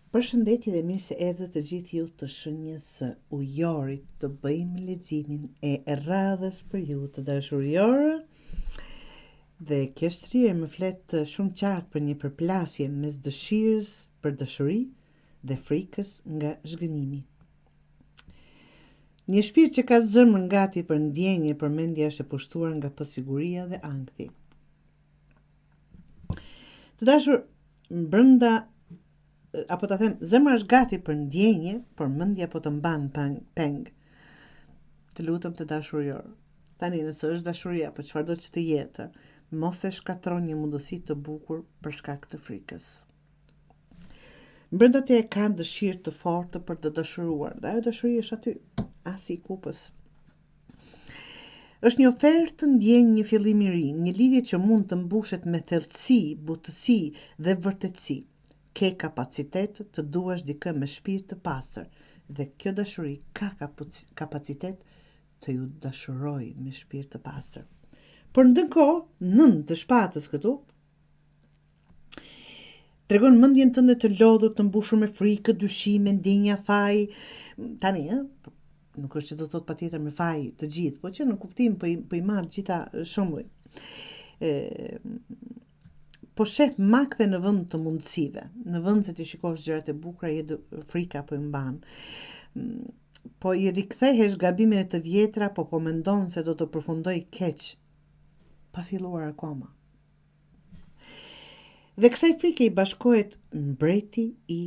Përshëndetje dhe mirë se erdhët të gjithë ju të shenjës së ujorit, të bëjmë leximin e radhës për ju të dashuriorë. Dhe kjo shtrihje më flet shumë qartë për një përplasje mes dëshirës për dashuri dhe frikës nga zhgënjimi. Një shpirt që ka zemrën gati për ndjenje, për mendja është e pushtuar nga pasiguria dhe ankthi. Të dashur, brenda apo ta them, zemra është gati për ndjenje, por mendja po të mban peng. Të lutem të dashurior. Tani nëse është dashuria, po çfarëdo që të jetë, mos e shkatron një mundësi të bukur për shkak të frikës. Brenda te ka dëshirë të fortë për të dashuruar, dhe ajo dashuri është aty, asi i kupës. Është një ofertë të ndjenjë një fillim i ri, një lidhje që mund të mbushet me thellësi, butësi dhe vërtetësi. Ke kapacitet të duash dikë me shpirt të pastër dhe kjo dashuri ka kapacitet të ju dashuroj me shpirt të pastër. Por ndërkohë, nën të shpatës këtu, tregon mendjen tënde të lodhur, të mbushur me frikë, dyshime, ndjenja faji. Tani, nuk është që do të thot patjetër me faji të gjithë, po që në kuptim po i marr gjitha shembuj. Po shef makë dhe në vend të mundësive, në vend se të shikosh gjërat e bukura, frika po i mban. Po i rikthehesh gabimeve të vjetra, po mendon se do të përfundoj keq, pa filluar akoma. Dhe kësaj frike i bashkohet mbreti i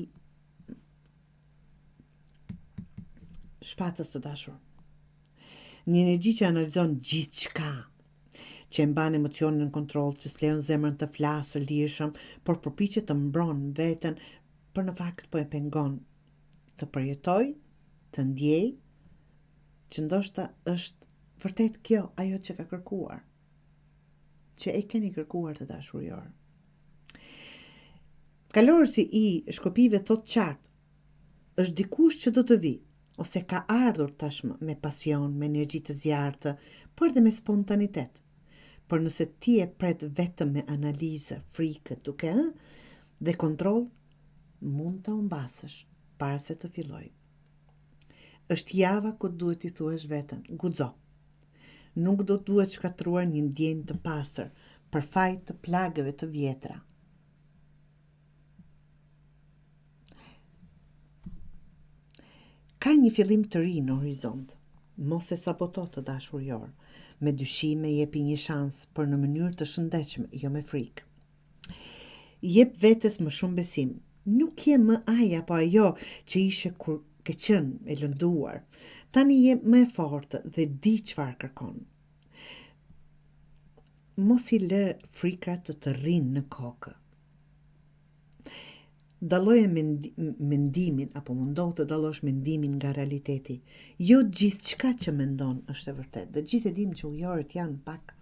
shpatës të dashur. Një energji që analizon gjithçka, që e mban emocionin në kontroll, që s'lejon zemrën të flasë lirshëm, por përpiqet të mbron veten, por në fakt po e pengon të përjetoj, të ndjej, që ndoshta është vërtet kjo ajo që ka kërkuar, që e keni kërkuar të dashurior. Kalorësi i shkopive thot qartë, është dikush që do të vi, ose ka ardhur tashmë me pasion, me energji të zjarrtë, por edhe me spontanitet. Por nëse ti e pret vetëm me analizë, frikë, duke dhe kontroll, mund të humbasësh para se të filloj. Është java ku duhet t'i thuash veten, guxo. Nuk do duhet shkatruar një ndjenjë të pastër për fajt të plagëve të vjetra. Ka një fillim të ri në horizont. Mos e saboto të dashurior. Me dyshime jepi një shans, por në mënyrë të shëndetshme, jo me frikë. Jep vetes më shumë besim. Nuk je më ai apo ajo që ishe kur ke qenë e lënduar. Tani je më e fortë dhe di çfarë kërkon. Mos i lë frikrat të rrinë në kokë. Dalloje mendimin, apo mundohu të dallosh mendimin nga realiteti. Jo gjithçka që mendon është e vërtet. Dhe gjithë e dim që ujorët janë pak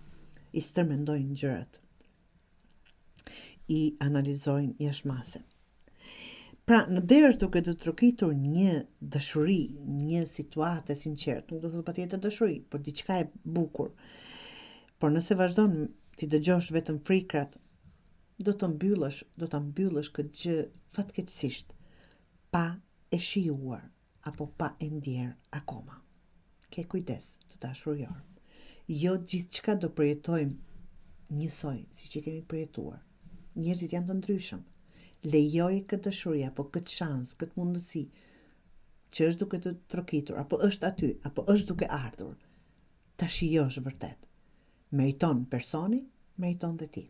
i stërmendojnë gjërat. I analizojnë jashmase. Pra, në derë duke të trokitur një dashuri, një situatë e sinqertë, nuk do të thotë patjetër dashuri, por diçka e bukur. Por nëse vazhdon ti dëgjosh vetëm frikrat, do ta mbyllësh këtë gjë fatkeqësisht, pa e shijuar apo pa e ndjer akoma. Ke kujdes të dashurior. Jo gjithçka do përjetojmë njësoj siç e kemi përjetuar. Njerëzit janë të ndryshëm. Lejoje këtë dashuri apo këtë shans, këtë mundësi që është duke të trokitur, apo është aty, apo është duke ardhur. Ta shijosh vërtet. Meriton personi, meriton dhe ti.